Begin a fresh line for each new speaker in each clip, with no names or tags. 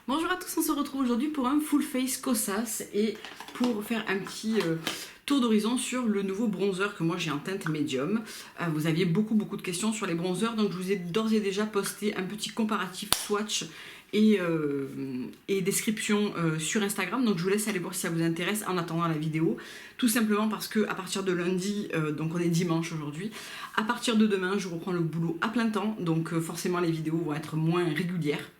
Bonjour à tous, on se retrouve aujourd'hui pour un full face Kosas et pour faire un petit tour d'horizon sur le nouveau bronzer que moi j'ai en teinte médium. Vous aviez beaucoup de questions sur les bronzers, donc je vous ai d'ores et déjà posté un petit comparatif swatch et description sur Instagram, donc je vous laisse aller voir si ça vous intéresse en attendant la vidéo, tout simplement parce que à partir de lundi, donc on est dimanche aujourd'hui, à partir de demain je reprends le boulot à plein temps, donc forcément les vidéos vont être moins régulières.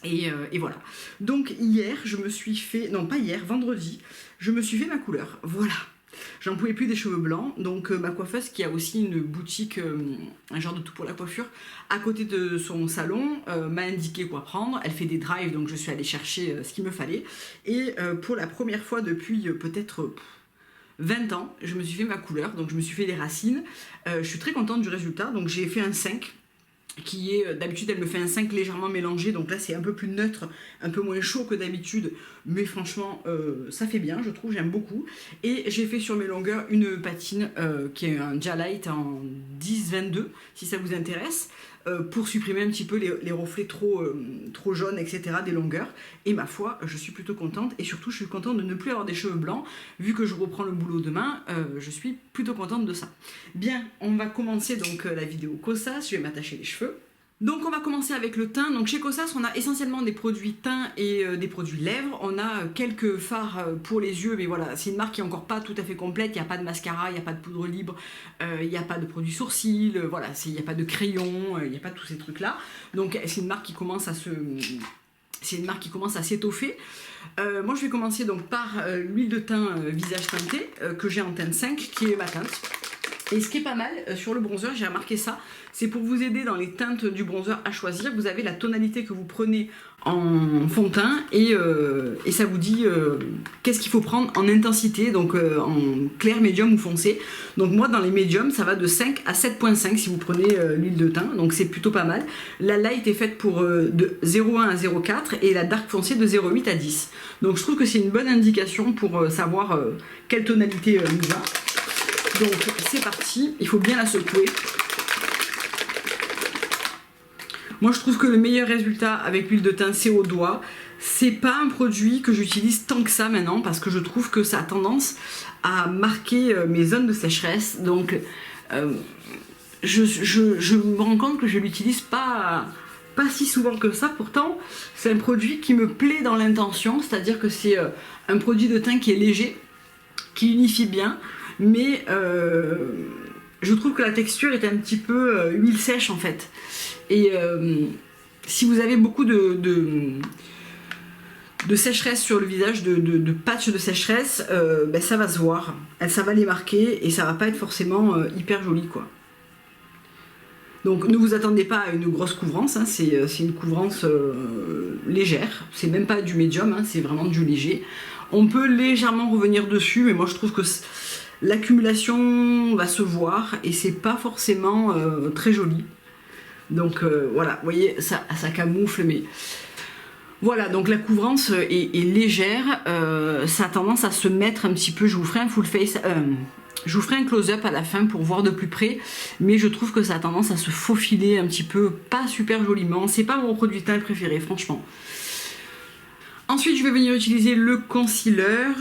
Et voilà. Donc hier, je me suis fait... Non, pas hier, vendredi, je me suis fait ma couleur. Voilà. J'en pouvais plus des cheveux blancs. Donc ma coiffeuse, qui a aussi une boutique, un genre de tout pour la coiffure, à côté de son salon, m'a indiqué quoi prendre. Elle fait des drives, donc je suis allée chercher ce qu'il me fallait. Et pour la première fois depuis peut-être 20 ans, je me suis fait ma couleur. Donc je me suis fait les racines. Je suis très contente du résultat. Donc j'ai fait un 5. Qui est, d'habitude elle me fait un 5 légèrement mélangé, donc là c'est un peu plus neutre, un peu moins chaud que d'habitude, mais franchement ça fait bien, je trouve, j'aime beaucoup. Et j'ai fait sur mes longueurs une patine qui est un Jalite en 10-22, si ça vous intéresse, pour supprimer un petit peu les reflets trop jaunes, etc. des longueurs. Et ma foi, je suis plutôt contente, et surtout je suis contente de ne plus avoir des cheveux blancs, vu que je reprends le boulot demain, je suis plutôt contente de ça. Bien, on va commencer donc la vidéo Kosas, je vais m'attacher les cheveux. Donc on va commencer avec le teint. Donc chez Kosas on a essentiellement des produits teint et des produits lèvres. On a quelques fards pour les yeux, mais voilà, c'est une marque qui est encore pas tout à fait complète. Il n'y a pas de mascara, il n'y a pas de poudre libre, il n'y a pas de produits sourcils, voilà, il n'y a pas de crayon, il n'y a pas tous ces trucs là. Donc c'est une marque qui commence à se... C'est une marque qui commence à s'étoffer. Moi je vais commencer donc par l'huile de teint visage teinté que j'ai en teinte 5, qui est ma teinte. Et ce qui est pas mal sur le bronzer, j'ai remarqué ça, c'est pour vous aider dans les teintes du bronzer à choisir. Vous avez la tonalité que vous prenez en fond de teint et ça vous dit qu'est-ce qu'il faut prendre en intensité, donc en clair, médium ou foncé. Donc moi dans les médiums ça va de 5 à 7.5 si vous prenez l'huile de teint, donc c'est plutôt pas mal. La light est faite pour de 0,1 à 0,4 et la dark foncé de 0,8 à 10. Donc je trouve que c'est une bonne indication pour savoir quelle tonalité nous va. Donc c'est parti, il faut bien la secouer. Moi je trouve que le meilleur résultat avec l'huile de teint c'est au doigt. C'est pas un produit que j'utilise tant que ça maintenant parce que je trouve que ça a tendance à marquer mes zones de sécheresse. Donc je me rends compte que je l'utilise pas si souvent que ça. Pourtant c'est un produit qui me plaît dans l'intention, c'est-à-dire que c'est un produit de teint qui est léger, qui unifie bien. Mais je trouve que la texture est un petit peu huile sèche en fait. Et si vous avez beaucoup de sécheresse sur le visage, de patch de sécheresse, ben ça va se voir. Ça va les marquer et ça va pas être forcément hyper joli quoi. Donc ne vous attendez pas à une grosse couvrance, hein, c'est une couvrance légère. C'est même pas du médium, hein, c'est vraiment du léger. On peut légèrement revenir dessus, mais moi je trouve que l'accumulation va se voir et c'est pas forcément très joli. Donc voilà, vous voyez, ça camoufle, mais voilà, donc la couvrance est légère, ça a tendance à se mettre un petit peu. Je vous ferai un full face, je vous ferai un close-up à la fin pour voir de plus près, mais je trouve que ça a tendance à se faufiler un petit peu, pas super joliment. C'est pas mon produit de teint préféré, franchement. Ensuite, je vais venir utiliser le concealer.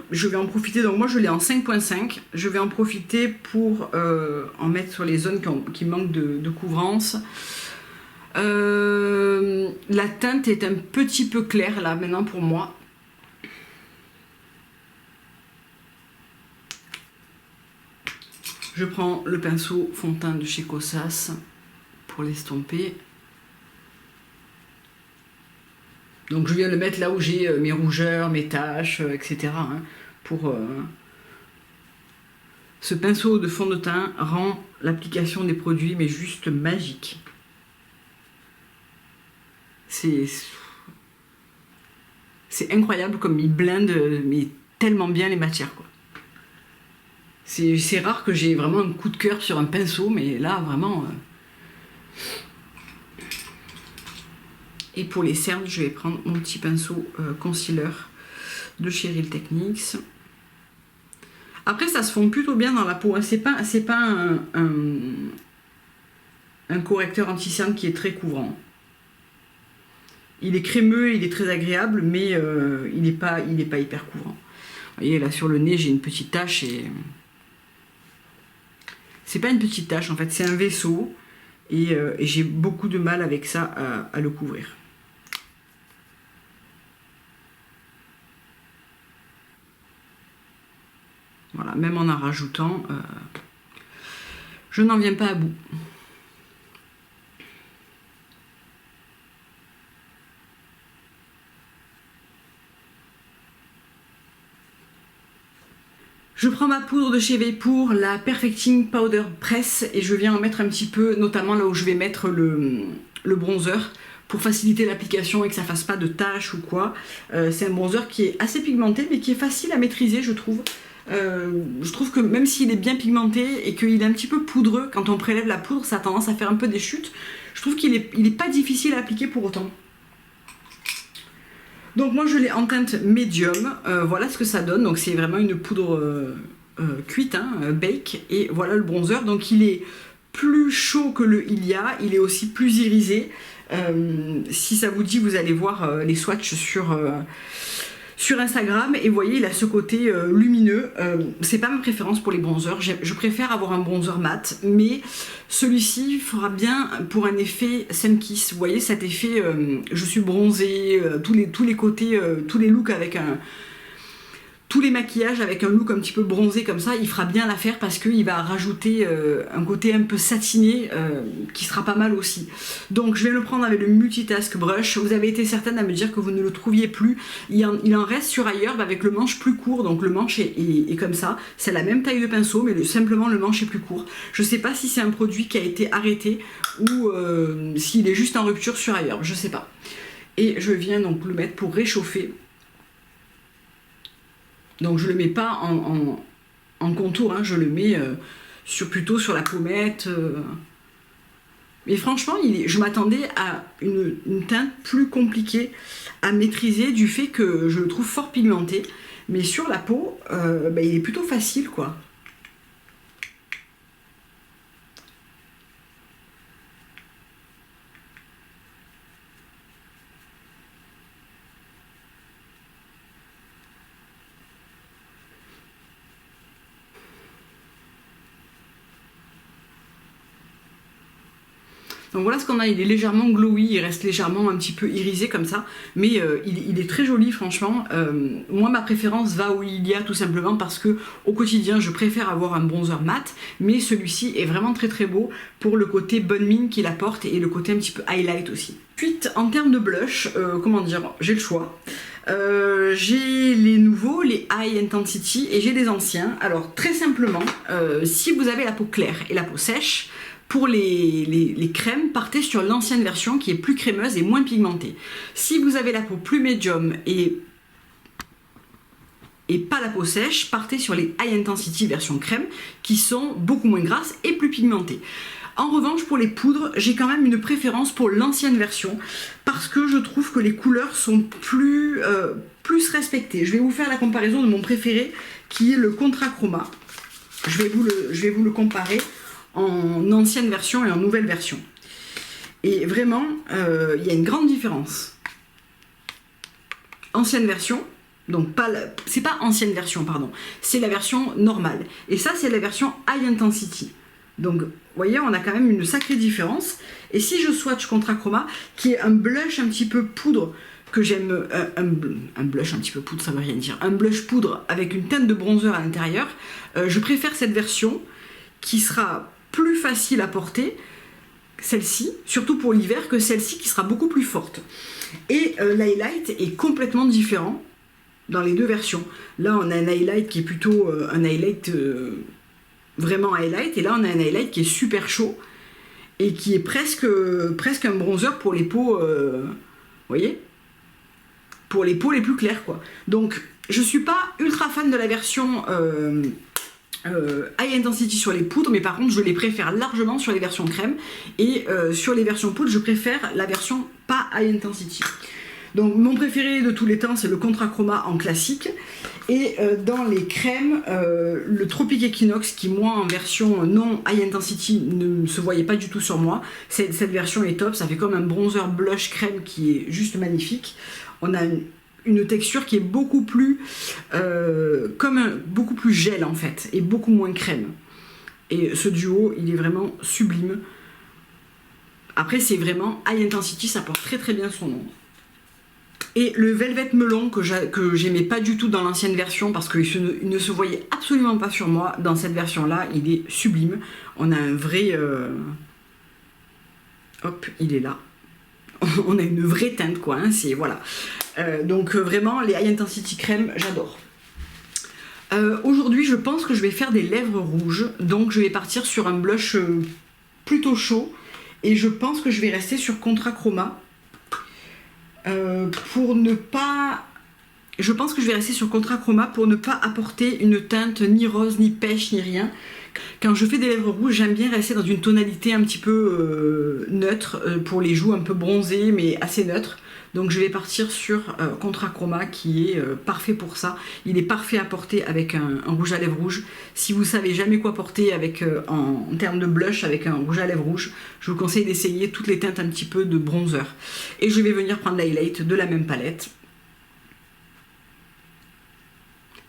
Je vais en profiter, donc moi je l'ai en 5.5. Je vais en profiter pour en mettre sur les zones qui manquent de couvrance. La teinte est un petit peu claire là maintenant pour moi. Je prends le pinceau fond de teint de chez Kosas pour l'estomper. Donc je viens le mettre là où j'ai mes rougeurs, mes taches, etc. Hein, pour ce pinceau de fond de teint rend l'application des produits mais juste magique. C'est incroyable comme il blinde mais tellement bien les matières quoi. C'est rare que j'ai vraiment un coup de cœur sur un pinceau, mais là vraiment. Et pour les cernes, je vais prendre mon petit pinceau concealer de chez Real Techniques. Après, ça se fond plutôt bien dans la peau. Hein. C'est pas un correcteur anti-cerne qui est très couvrant. il est crémeux, il est très agréable, mais il n'est pas hyper couvrant. Vous voyez, là sur le nez, j'ai une petite tache et... C'est pas une petite tache, en fait, c'est un vaisseau. Et j'ai beaucoup de mal avec ça à le couvrir. Voilà, même en rajoutant, je n'en viens pas à bout. Je prends ma poudre de chez Vapor, la Perfecting Powder Press, et je viens en mettre un petit peu, notamment là où je vais mettre le bronzer, pour faciliter l'application et que ça fasse pas de taches ou quoi. C'est un bronzer qui est assez pigmenté, mais qui est facile à maîtriser, je trouve. Je trouve que même s'il est bien pigmenté et qu'il est un petit peu poudreux, quand on prélève la poudre, ça a tendance à faire un peu des chutes. Je trouve qu'il est pas difficile à appliquer pour autant. Donc moi je l'ai en teinte médium, voilà ce que ça donne, donc c'est vraiment une poudre cuite, hein, bake, et voilà le bronzer, donc il est plus chaud que le Ilia, il est aussi plus irisé. Si ça vous dit, vous allez voir les swatchs sur Instagram, et vous voyez, il a ce côté lumineux. C'est pas ma préférence pour les bronzers, je préfère avoir un bronzer mat, mais celui-ci fera bien pour un effet sun kiss. Vous voyez cet effet je suis bronzée, tous les côtés, tous les looks avec tous les maquillages avec un look un petit peu bronzé comme ça, il fera bien l'affaire parce qu'il va rajouter un côté un peu satiné qui sera pas mal aussi. Donc je vais le prendre avec le Multitask Brush. Vous avez été certaine à me dire que vous ne le trouviez plus. Il en reste sur ailleurs avec le manche plus court, donc le manche est comme ça. C'est la même taille de pinceau, mais simplement le manche est plus court. Je sais pas si c'est un produit qui a été arrêté ou s'il est juste en rupture sur ailleurs, je sais pas. Et je viens donc le mettre pour réchauffer. Donc je ne le mets pas en contour, hein, je le mets plutôt sur la pommette. Mais franchement, je m'attendais à une teinte plus compliquée à maîtriser du fait que je le trouve fort pigmenté. Mais sur la peau, il est plutôt facile, quoi. Donc voilà ce qu'on a, il est légèrement glowy, il reste légèrement un petit peu irisé comme ça, mais il est très joli franchement. Moi ma préférence va où il y a tout simplement parce que au quotidien je préfère avoir un bronzer mat, mais celui-ci est vraiment très très beau pour le côté bonne mine qu'il apporte et le côté un petit peu highlight aussi. Ensuite en termes de blush, comment dire, j'ai le choix. J'ai les nouveaux, les High Intensity, et j'ai des anciens. Alors très simplement, si vous avez la peau claire et la peau sèche, pour les crèmes, partez sur l'ancienne version qui est plus crémeuse et moins pigmentée. Si vous avez la peau plus médium et pas la peau sèche, partez sur les High Intensity version crème qui sont beaucoup moins grasses et plus pigmentées. En revanche, pour les poudres, j'ai quand même une préférence pour l'ancienne version parce que je trouve que les couleurs sont plus respectées. Je vais vous faire la comparaison de mon préféré qui est le Contra Chroma. Je vais vous le comparer en ancienne version et en nouvelle version. Et vraiment, il y a une grande différence. Ancienne version, donc c'est pas ancienne version, pardon, c'est la version normale. Et ça, c'est la version High Intensity. Donc, vous voyez, on a quand même une sacrée différence. Et si je swatch Contra Chroma, qui est un blush un petit peu poudre, que j'aime, un blush un petit peu poudre, ça veut rien dire, un blush poudre avec une teinte de bronzer à l'intérieur, je préfère cette version qui sera plus facile à porter, celle-ci, surtout pour l'hiver, que celle-ci qui sera beaucoup plus forte. Et l'highlight est complètement différent dans les deux versions. Là, on a un highlight qui est plutôt un highlight vraiment highlight, et là, on a un highlight qui est super chaud et qui est presque un bronzer pour les peaux, vous voyez, pour les peaux les plus claires, quoi. Donc, je suis pas ultra fan de la version High Intensity sur les poudres, mais par contre je les préfère largement sur les versions crème, et sur les versions poudre je préfère la version pas High Intensity. Donc mon préféré de tous les temps, c'est le Contra Chroma en classique. Et dans les crèmes, le Tropic Equinox, qui moi en version non high intensity ne se voyait pas du tout sur moi. Cette version est top, ça fait comme un bronzer blush crème qui est juste magnifique. On a une texture qui est beaucoup plus beaucoup plus gel en fait, et beaucoup moins crème. Et ce duo, il est vraiment sublime. Après, c'est vraiment high intensity, ça porte très très bien son nom. Et le Velvet Melon que j'aimais pas du tout dans l'ancienne version parce qu'il ne se voyait absolument pas sur moi, dans cette version là il est sublime. On a un vrai hop, il est là. On a une vraie teinte quoi, hein, c'est voilà. Donc vraiment les high intensity crème, j'adore. Aujourd'hui je pense que je vais faire des lèvres rouges, donc je vais partir sur un blush plutôt chaud et je pense que je vais rester sur Contra Chroma. Pour ne pas... Je pense que je vais rester sur Contra Chroma pour ne pas apporter une teinte ni rose, ni pêche, ni rien. Quand je fais des lèvres rouges, j'aime bien rester dans une tonalité un petit peu neutre, pour les joues un peu bronzées, mais assez neutre. Donc je vais partir sur Contra Chroma qui est parfait pour ça. Il est parfait à porter avec un rouge à lèvres rouge. Si vous savez jamais quoi porter avec, en termes de blush avec un rouge à lèvres rouge, je vous conseille d'essayer toutes les teintes un petit peu de bronzer. Et je vais venir prendre l'highlight de la même palette.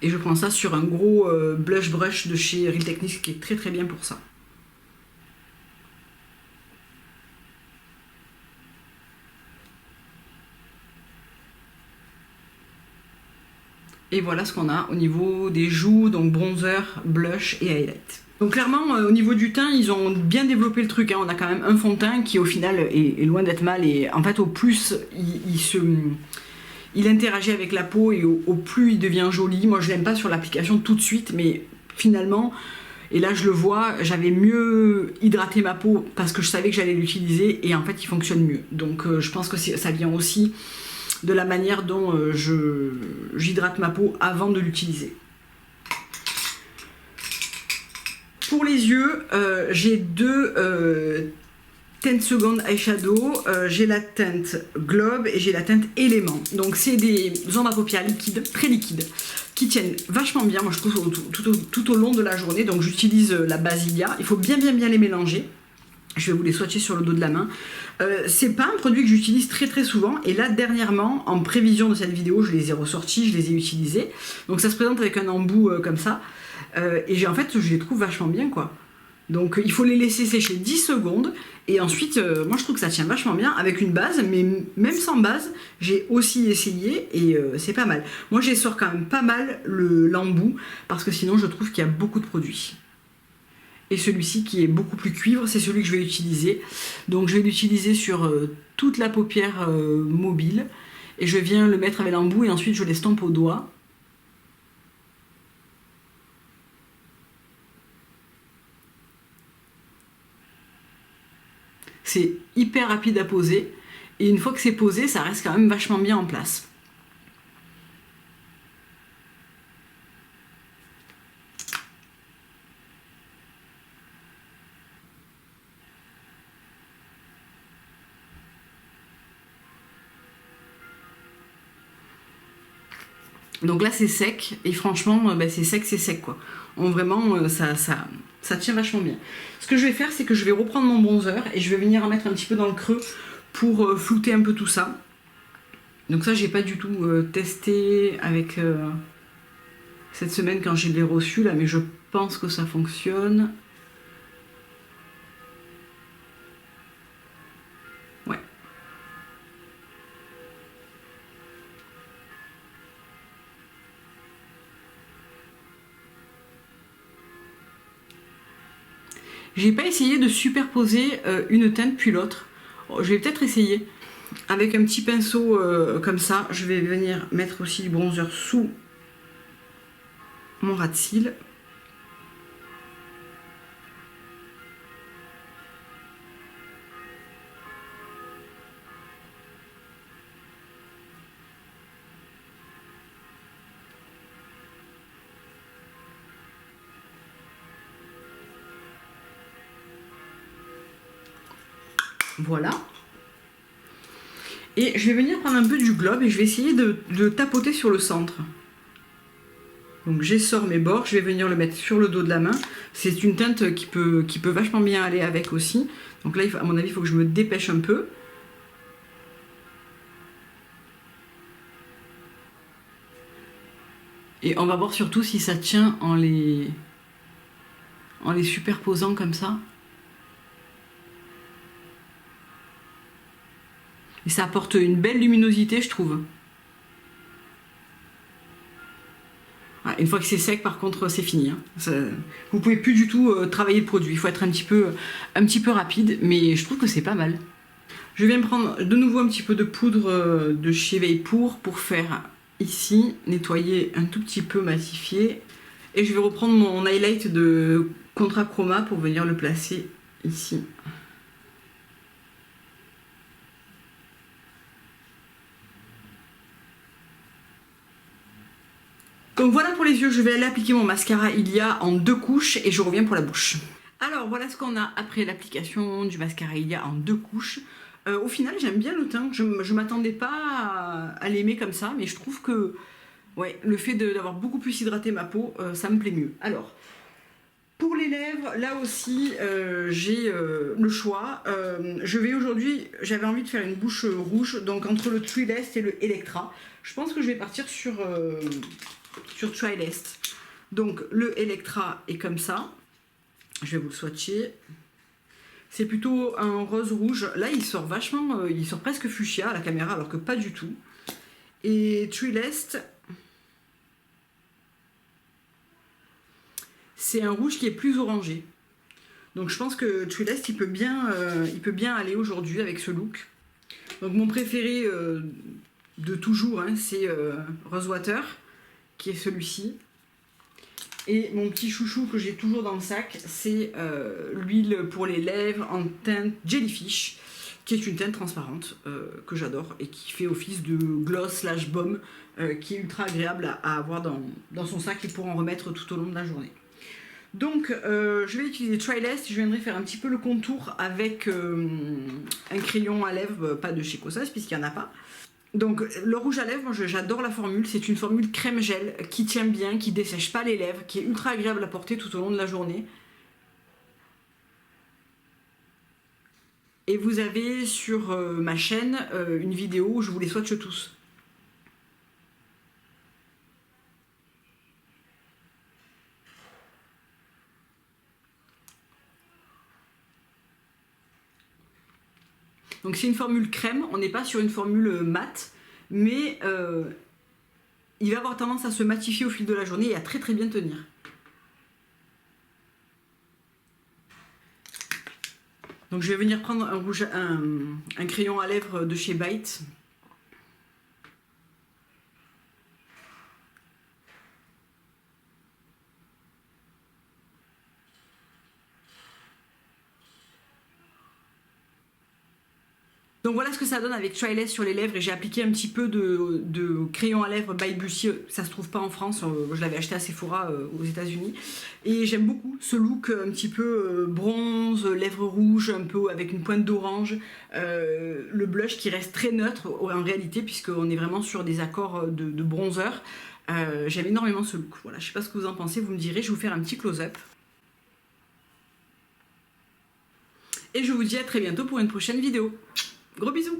Et je prends ça sur un gros blush brush de chez Real Techniques qui est très très bien pour ça. Et voilà ce qu'on a au niveau des joues, donc bronzer, blush et highlight. Donc clairement, au niveau du teint, ils ont bien développé le truc, hein. On a quand même un fond de teint qui au final est loin d'être mal. Et en fait, au plus il interagit avec la peau et au plus il devient joli. Moi, je l'aime pas sur l'application tout de suite, mais finalement, et là je le vois, j'avais mieux hydraté ma peau parce que je savais que j'allais l'utiliser et en fait, il fonctionne mieux. Donc je pense que ça vient aussi de la manière dont j'hydrate ma peau avant de l'utiliser. Pour les yeux, j'ai deux 10 secondes eyeshadow, j'ai la teinte Globe et j'ai la teinte Élément. Donc c'est des ombres à paupières liquides, très liquides, qui tiennent vachement bien, moi je trouve tout au long de la journée. Donc j'utilise la Basilia, il faut bien les mélanger. Je vais vous les swatcher sur le dos de la main. C'est pas un produit que j'utilise très souvent. Et là, dernièrement, en prévision de cette vidéo, je les ai ressortis, je les ai utilisés. Donc ça se présente avec un embout comme ça. Et en fait, je les trouve vachement bien, quoi. Donc il faut les laisser sécher 10 secondes. Et ensuite, moi je trouve que ça tient vachement bien avec une base. Mais même sans base, j'ai aussi essayé et c'est pas mal. Moi, j'essore quand même pas mal l'embout parce que sinon, je trouve qu'il y a beaucoup de produits. Et celui-ci qui est beaucoup plus cuivre, c'est celui que je vais utiliser. Donc je vais l'utiliser sur toute la paupière mobile. Et je viens le mettre avec l'embout et ensuite je l'estompe au doigt. C'est hyper rapide à poser. Et une fois que c'est posé, ça reste quand même vachement bien en place. Donc là c'est sec et franchement c'est sec quoi. Vraiment ça tient vachement bien. Ce que je vais faire c'est que je vais reprendre mon bronzer et je vais venir en mettre un petit peu dans le creux pour flouter un peu tout ça. Donc ça j'ai pas du tout testé avec cette semaine quand je l'ai reçu là, mais je pense que ça fonctionne. Ouais. J'ai pas essayé de superposer une teinte puis l'autre. Je vais peut-être essayer. Avec un petit pinceau comme ça, je vais venir mettre aussi du bronzer sous mon ras de cils. Voilà. Et je vais venir prendre un peu du globe et je vais essayer de tapoter sur le centre. Donc j'essore mes bords, je vais venir le mettre sur le dos de la main. C'est une teinte qui peut vachement bien aller avec aussi. Donc là, à mon avis, il faut que je me dépêche un peu. Et on va voir surtout si ça tient en les superposant comme ça. Et ça apporte une belle luminosité, je trouve. Voilà, une fois que c'est sec, par contre, c'est fini. Hein. Vous pouvez plus du tout travailler le produit. Il faut être un petit peu rapide, mais je trouve que c'est pas mal. Je viens prendre de nouveau un petit peu de poudre de chez Veilpour pour faire ici, nettoyer un tout petit peu, matifier. Et je vais reprendre mon highlight de Contra Chroma pour venir le placer ici. Donc voilà pour les yeux, je vais aller appliquer mon mascara Ilia en 2 couches et je reviens pour la bouche. Alors voilà ce qu'on a après l'application du mascara Ilia en 2 couches. Au final j'aime bien le teint, je m'attendais pas à l'aimer comme ça, mais je trouve que ouais, le fait d'avoir beaucoup plus hydraté ma peau, ça me plaît mieux. Alors, pour les lèvres, là aussi j'ai le choix. Je vais aujourd'hui, j'avais envie de faire une bouche rouge, donc entre le Trilest et le Electra. Je pense que je vais partir sur Trilest. Donc le Electra est comme ça. Je vais vous le swatcher. C'est plutôt un rose rouge. Là il sort vachement, il sort presque fuchsia à la caméra alors que pas du tout. Et Trilest, c'est un rouge qui est plus orangé. Donc je pense que Trilest il peut bien aller aujourd'hui avec ce look. Donc mon préféré de toujours, hein, c'est Rosewater, qui est celui-ci. Et mon petit chouchou que j'ai toujours dans le sac, c'est l'huile pour les lèvres en teinte Jellyfish, qui est une teinte transparente que j'adore et qui fait office de gloss slash baume, qui est ultra agréable à avoir dans son sac et pour en remettre tout au long de la journée. Donc je vais utiliser Trilest, je viendrai faire un petit peu le contour avec un crayon à lèvres, pas de chez Kosas puisqu'il n'y en a pas. Donc le rouge à lèvres, moi j'adore la formule, c'est une formule crème gel qui tient bien, qui dessèche pas les lèvres, qui est ultra agréable à porter tout au long de la journée. Et vous avez sur ma chaîne une vidéo où je vous les swatche tous. Donc c'est une formule crème, on n'est pas sur une formule mat, mais il va avoir tendance à se matifier au fil de la journée et à très très bien tenir. Donc je vais venir prendre un crayon à lèvres de chez Bite. Donc voilà ce que ça donne avec Trilest sur les lèvres et j'ai appliqué un petit peu de crayon à lèvres by Bussy, ça se trouve pas en France, je l'avais acheté à Sephora aux États-Unis et j'aime beaucoup ce look un petit peu bronze, lèvres rouges, un peu avec une pointe d'orange, le blush qui reste très neutre en réalité puisqu'on est vraiment sur des accords de bronzer. J'aime énormément ce look, voilà, je sais pas ce que vous en pensez, vous me direz, je vais vous faire un petit close-up. Et je vous dis à très bientôt pour une prochaine vidéo. Gros bisous!